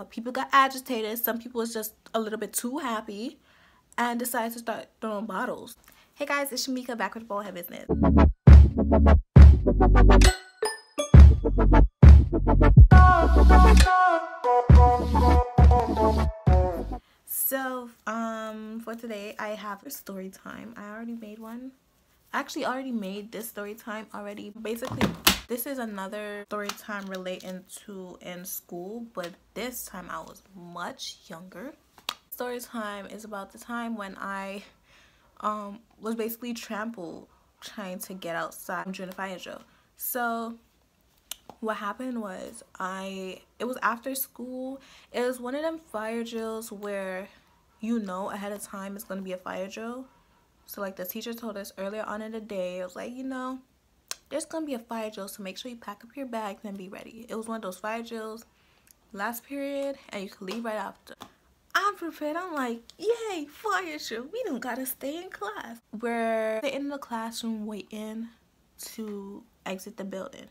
People got agitated. Some people was just a little bit too happy and decided to start throwing bottles. Hey guys, it's Shamika back with Ballhead Business. So, for today I have a story time. I already made one. I actually already made this story time already. Basically, this is another story time relating to in school, but this time I was much younger. Story time is about the time when I was basically trampled trying to get outside during the fire drill. So what happened was it was after school. It was one of them fire drills where you know ahead of time it's going to be a fire drill. So like the teacher told us earlier on in the day, it was like, you know, there's going to be a fire drill, so make sure you pack up your bags and be ready. It was one of those fire drills, last period, and you can leave right after. I'm prepared. I'm like, yay, fire drill. We don't got to stay in class. We're sitting in the classroom waiting to exit the building.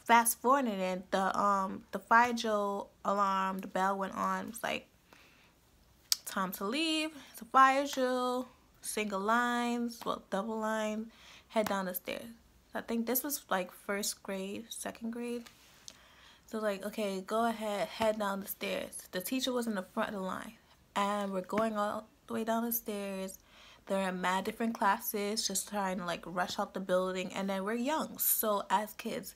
Fast forwarding it, the fire drill alarm, the bell went on. It was like, time to leave. It's a fire drill. Single lines, well, double lines, head down the stairs. So I think this was like first grade, second grade. So like, okay, go ahead, head down the stairs. The teacher was in the front of the line, and we're going all the way down the stairs. There are mad different classes, just trying to like rush out the building, and then we're young, so as kids,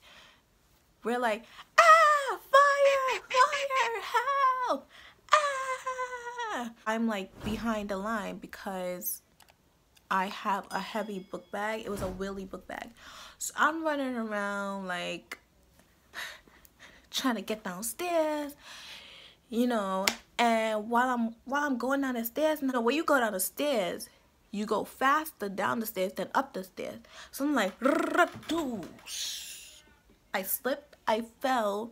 we're like, ah, fire, fire, help, ah. I'm like behind the line because I have a heavy book bag. It was a wheelie book bag. So I'm running around like trying to get downstairs, you know, and while I'm going down the stairs, now when you go down the stairs, you go faster down the stairs than up the stairs. So I'm like, I slipped, I fell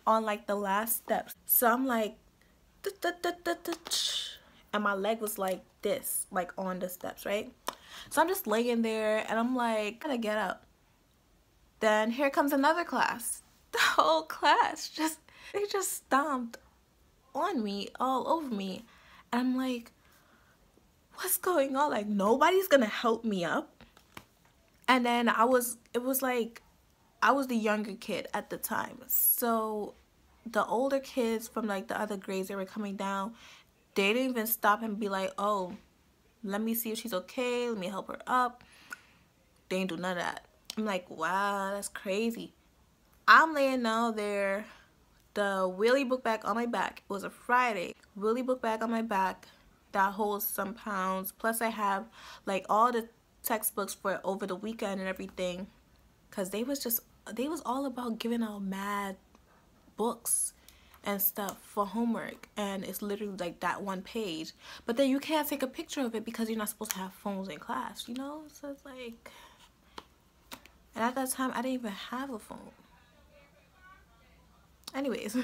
on like the last steps. So I'm like, and my leg was like this, like on the steps, right? So I'm just laying there and I'm like, gotta get up. Then here comes another class. The whole class they just stomped on me, all over me. And I'm like, what's going on? Like, nobody's gonna help me up. And then it was like, I was the younger kid at the time. So the older kids from like the other grades, they were coming down. They didn't even stop and be like, oh, let me see if she's okay. Let me help her up. They didn't do none of that. I'm like, wow, that's crazy. I'm laying down there, the wheelie book bag on my back. It was a Friday. Wheelie book bag on my back that holds some pounds. Plus I have like all the textbooks for over the weekend and everything. Because they was all about giving out mad books and stuff for homework, and it's literally like that one page, but then you can't take a picture of it because you're not supposed to have phones in class, you know. So it's like, and at that time I didn't even have a phone. Anyways,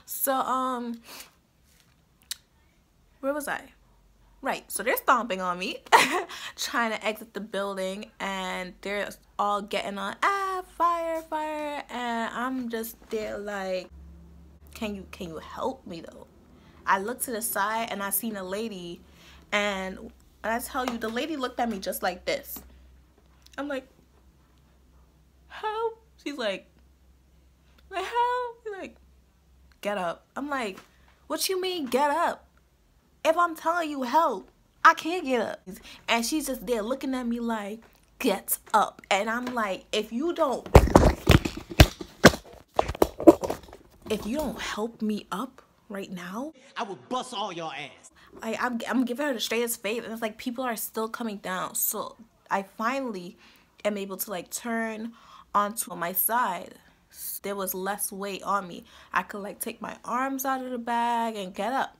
so where was I? Right, so they're stomping on me trying to exit the building, and they're all getting on, fire, fire, and I'm just there like, can you help me though? I looked to the side and I seen a lady, and I tell you, the lady looked at me just like this. I'm like, help? She's like help? She's like, get up. I'm like, what you mean get up? If I'm telling you help, I can't get up. And she's just there looking at me like, get up. And I'm like, if you don't help me up right now, I will bust all your ass. I'm giving her the straightest face, and it's like people are still coming down. So I finally am able to like turn onto my side. There was less weight on me. I could like take my arms out of the bag and get up.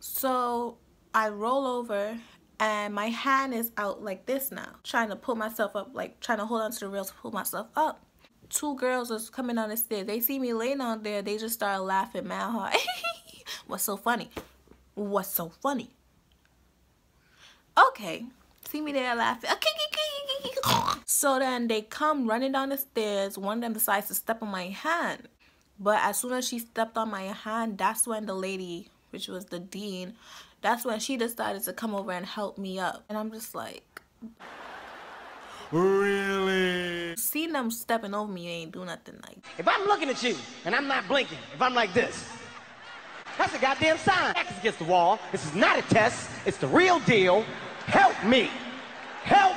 So I roll over and my hand is out like this now, trying to pull myself up, like trying to hold onto the rails to pull myself up. Two girls was coming down the stairs. They see me laying on there. They just started laughing mad hard. What's so funny? What's so funny? Okay, see me there laughing. So then they come running down the stairs. One of them decides to step on my hand. But as soon as she stepped on my hand, that's when the lady, which was the dean, that's when she decided to come over and help me up. And I'm just like, really? Seeing them stepping over me ain't do nothing. Like, If I'm looking at you and I'm not blinking, if I'm like this, that's a goddamn sign. Back is against the wall. This is not a test. It's the real deal. Help me. Help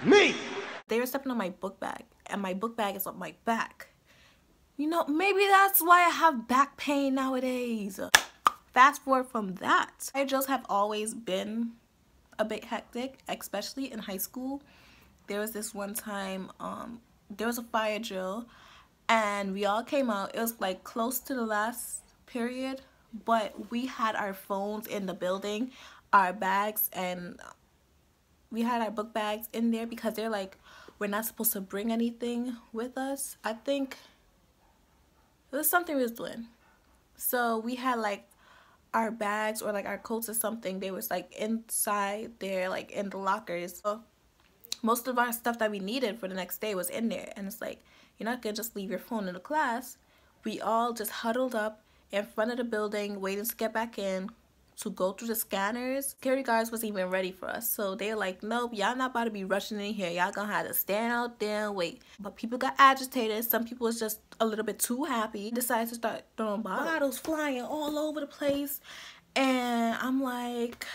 me. They were stepping on my book bag, and my book bag is on my back. You know, maybe that's why I have back pain nowadays. Fast forward from that, fire drills have always been a bit hectic, especially in high school. There was this one time, there was a fire drill, and we all came out. It was like close to the last period, but we had our phones in the building, our bags, and we had our book bags in there because they're like, we're not supposed to bring anything with us. I think it was something we was doing. So we had like our bags or like our coats or something. They was like inside there, like in the lockers. So most of our stuff that we needed for the next day was in there. And it's like, you're not gonna just leave your phone in the class. We all just huddled up in front of the building waiting to get back in to go through the scanners. Security guards wasn't even ready for us, so they're like, nope, y'all not about to be rushing in here. Y'all gonna have to stand out there and wait. But people got agitated. Some people was just a little bit too happy, decided to start throwing bottles flying all over the place. And I'm like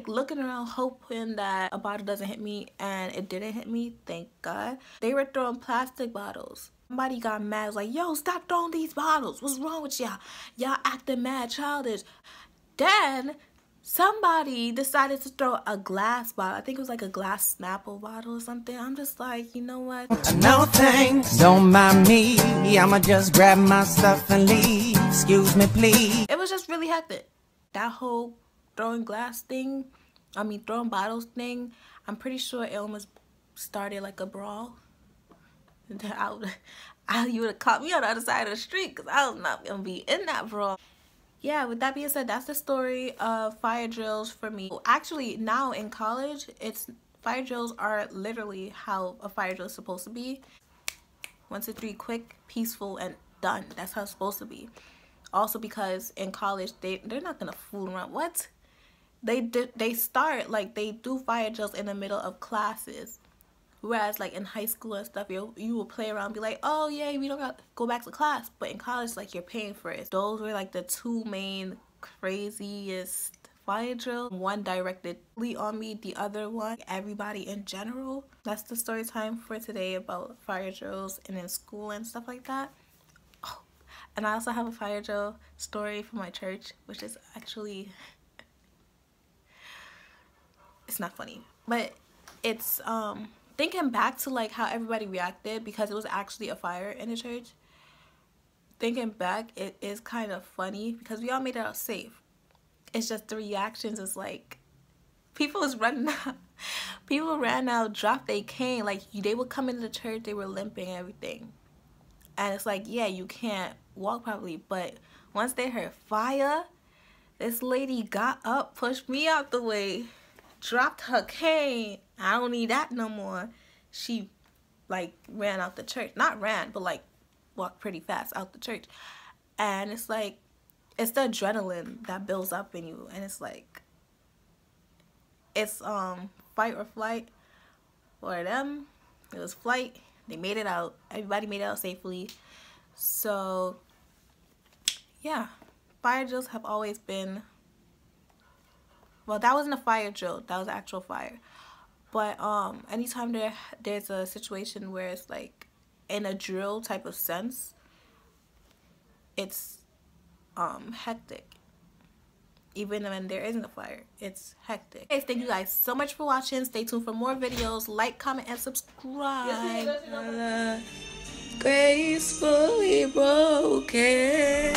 looking around hoping that a bottle doesn't hit me, and it didn't hit me, thank God. They were throwing plastic bottles. Somebody got mad, was like, yo, stop throwing these bottles. What's wrong with y'all? Y'all acting mad childish. Then somebody decided to throw a glass bottle. I think it was like a glass Snapple bottle or something. I'm just like, you know what? No thanks, don't mind me. I'ma just grab my stuff and leave. Excuse me, please. It was just really hectic. That whole throwing bottles thing, I'm pretty sure it almost started like a brawl. You would have caught me on the other side of the street because I was not going to be in that brawl. Yeah, with that being said, that's the story of fire drills for me. Actually, now in college, fire drills are literally how a fire drill is supposed to be. 1, 2, 3, quick, peaceful, and done. That's how it's supposed to be. Also because in college, they're not going to fool around. What? They start, like, they do fire drills in the middle of classes. Whereas, like, in high school and stuff, you will play around and be like, oh, yeah, we don't got to go back to class. But in college, like, you're paying for it. Those were, like, the two main craziest fire drills. One directly on me, the other one, everybody in general. That's the story time for today about fire drills and in school and stuff like that. Oh, and I also have a fire drill story from my church, which is actually, it's not funny. But it's, thinking back to like how everybody reacted, because it was actually a fire in the church. Thinking back, it is kind of funny because we all made it out safe. It's just the reactions is like, people was running out. People ran out, dropped their cane. Like, they would come into the church, they were limping and everything. And it's like, yeah, you can't walk properly. But once they heard fire, this lady got up, pushed me out the way, dropped her cane. I don't need that no more. She like ran out the church. Not ran, but like walked pretty fast out the church. And it's like, it's the adrenaline that builds up in you. And it's like, it's fight or flight. For them, it was flight. They made it out. Everybody made it out safely. So yeah, fire drills have always been, well, that wasn't a fire drill, that was actual fire. But anytime there's a situation where it's like in a drill type of sense, it's hectic. Even when there isn't a fire, it's hectic. Okay, thank you guys so much for watching. Stay tuned for more videos. Like, comment, and subscribe. Gracefully broken.